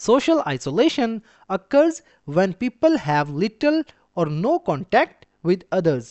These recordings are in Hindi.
Social isolation occurs when people have little or no contact with others.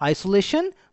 isolation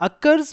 occurs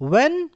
when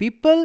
people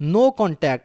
no contact.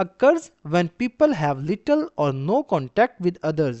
occurs when people have little or no contact with others.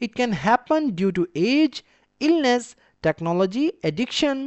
It can happen due to age, illness, technology, addiction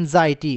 anxiety.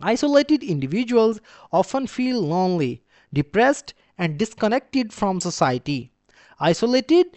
Isolated individuals often feel lonely, depressed and disconnected from society. Isolated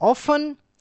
Often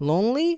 Lonely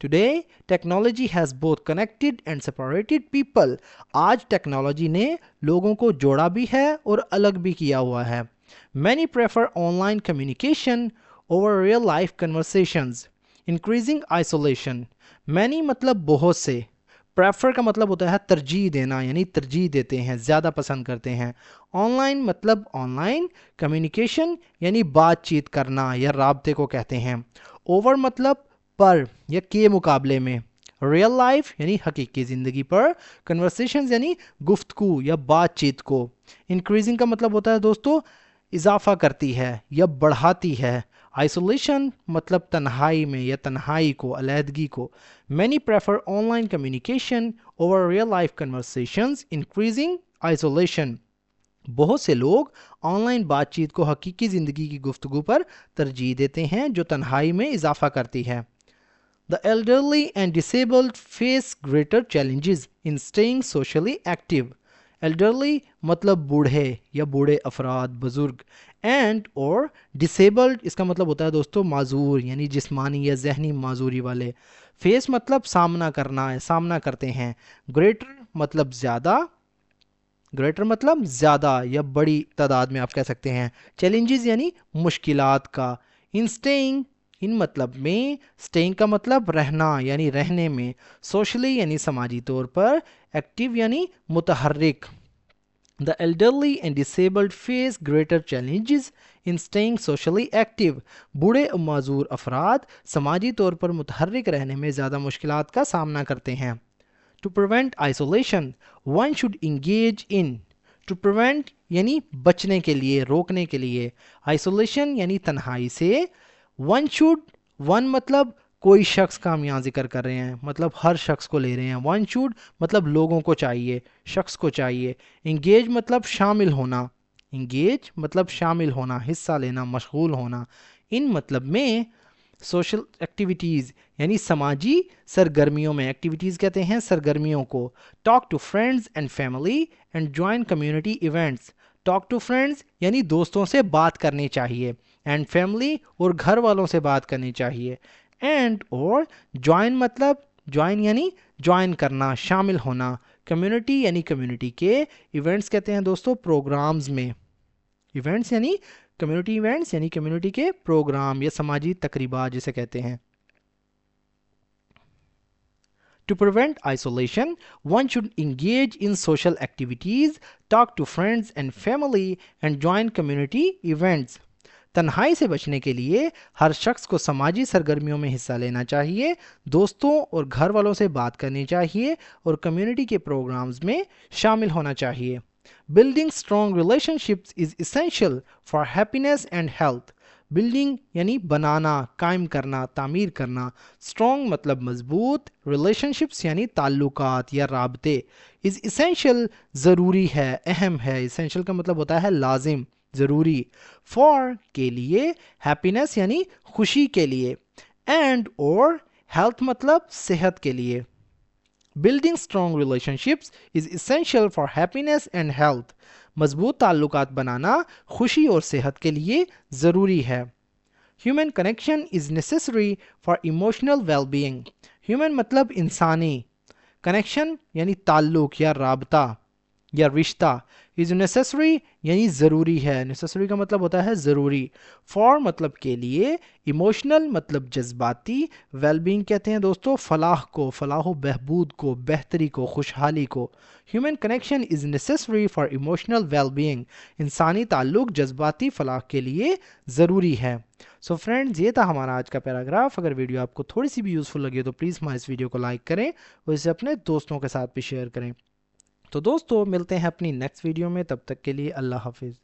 Today, technology has both connected and separated people. आज टेक्नोलॉजी ने लोगों को जोड़ा भी है और अलग भी किया हुआ है. Many prefer online communication over real life conversations, increasing isolation. Many मतलब बहुत से. प्रेफर का मतलब होता है तरजीह देना, यानी तरजीह देते हैं, ज़्यादा पसंद करते हैं. ऑनलाइन मतलब ऑनलाइन, कम्युनिकेशन यानी बातचीत करना या राब्ते को कहते हैं. ओवर मतलब पर या के मुकाबले में. रियल लाइफ यानी हकीकी ज़िंदगी पर. कन्वर्सेशंस यानी गुफ्तगू या बातचीत को. इंक्रीजिंग का मतलब होता है दोस्तों इजाफा करती है या बढ़ाती है. आइसोलेशन मतलब तन्हाई में या तन्हाई को, अलहदगी को. Many prefer online communication over real life conversations, increasing isolation. बहुत से लोग ऑनलाइन बातचीत को हकीकी ज़िंदगी की गुफ्तगू पर तरजीह देते हैं जो तन्हाई में इजाफा करती है. The elderly and disabled face greater challenges in staying socially active. Elderly मतलब बूढ़े या बूढ़े अफराद, बुजुर्ग. एंड और डिसेबल्ड इसका मतलब होता है दोस्तों माजूर, यानी जिस्मानी या जहनी माजूरी वाले. फेस मतलब सामना करना है, सामना करते हैं. ग्रेटर मतलब ज़्यादा, ग्रेटर मतलब ज़्यादा या बड़ी तादाद में आप कह सकते हैं. चैलेंजेस यानी मुश्किलात का. इन स्टेइंग इन मतलब में. स्टेइंग का मतलब रहना यानी रहने में. सोशली यानी समाजी तौर पर. एक्टिव यानी मुतहर्रिक. The elderly and disabled face greater challenges in staying socially active. बूढ़े और माजूर अफराद समाजी तौर पर मुतहर्रिक रहने में ज़्यादा मुश्किलात का सामना करते हैं. To prevent isolation, one should engage in. To prevent यानी बचने के लिए, रोकने के लिए. Isolation यानी तन्हाई से. One should, one मतलब कोई शख्स का हम यहाँ जिक्र कर रहे हैं, मतलब हर शख्स को ले रहे हैं. वन शुड मतलब लोगों को चाहिए, शख्स को चाहिए. इंगेज मतलब शामिल होना. इंगेज मतलब शामिल होना, हिस्सा लेना, मशगूल होना. इन मतलब में सोशल एक्टिविटीज़ यानी समाजी सरगर्मियों में. एक्टिविटीज़ कहते हैं सरगर्मियों को. Talk to friends and family and join community events. Talk to friends यानी दोस्तों से बात करनी चाहिए. एंड फैमिली और घर वालों से बात करनी चाहिए. एंड और ज्वाइन मतलब ज्वाइन यानी ज्वाइन करना, शामिल होना. कम्युनिटी यानी कम्युनिटी के. इवेंट्स कहते हैं दोस्तों प्रोग्राम्स में. इवेंट्स यानी कम्युनिटी इवेंट्स यानी कम्युनिटी के प्रोग्राम या समाजी तकरीबात जिसे कहते हैं. To prevent isolation, one should engage in social activities, talk to friends and family, and join community events. तन्हाई से बचने के लिए हर शख्स को समाजी सरगर्मियों में हिस्सा लेना चाहिए, दोस्तों और घर वालों से बात करनी चाहिए और कम्युनिटी के प्रोग्राम्स में शामिल होना चाहिए. Building strong relationships is essential for happiness and health. Building यानी बनाना, कायम करना, तामीर करना. स्ट्रॉन्ग मतलब मजबूत. रिलेशनशिप्स यानी ताल्लुकात या राबते. इज़ इसेंशियल ज़रूरी है, अहम है. इसेंशियल का मतलब होता है लाजिम, ज़रूरी. फॉर के लिए. हैप्पीनेस यानी खुशी के लिए. एंड और हेल्थ मतलब सेहत के लिए. Building strong relationships is essential for happiness and health. मजबूत ताल्लुकात बनाना खुशी और सेहत के लिए ज़रूरी है. Human connection is necessary for emotional well-being. Human मतलब इंसानी. Connection यानी ताल्लुक या राबता या रिश्ता. इज़ नेसेसरी यानी ज़रूरी है. नेसेसरी का मतलब होता है ज़रूरी. फॉर मतलब के लिए. इमोशनल मतलब जज्बाती. वेलबींग कहते हैं दोस्तों फलाह को, फलाह बहबूद को, बेहतरी को, खुशहाली को. Human connection is necessary for emotional wellbeing. इंसानी ताल्लुक जज्बाती फलाह के लिए ज़रूरी है. सो फ्रेंड्स, ये था हमारा आज का पैराग्राफ. अगर वीडियो आपको थोड़ी सी भी यूज़फुल लगी तो प्लीज़ हमारे इस वीडियो को लाइक करें और इसे अपने दोस्तों के साथ भी शेयर करें. तो दोस्तों मिलते हैं अपनी नेक्स्ट वीडियो में. तब तक के लिए अल्लाह हाफिज़.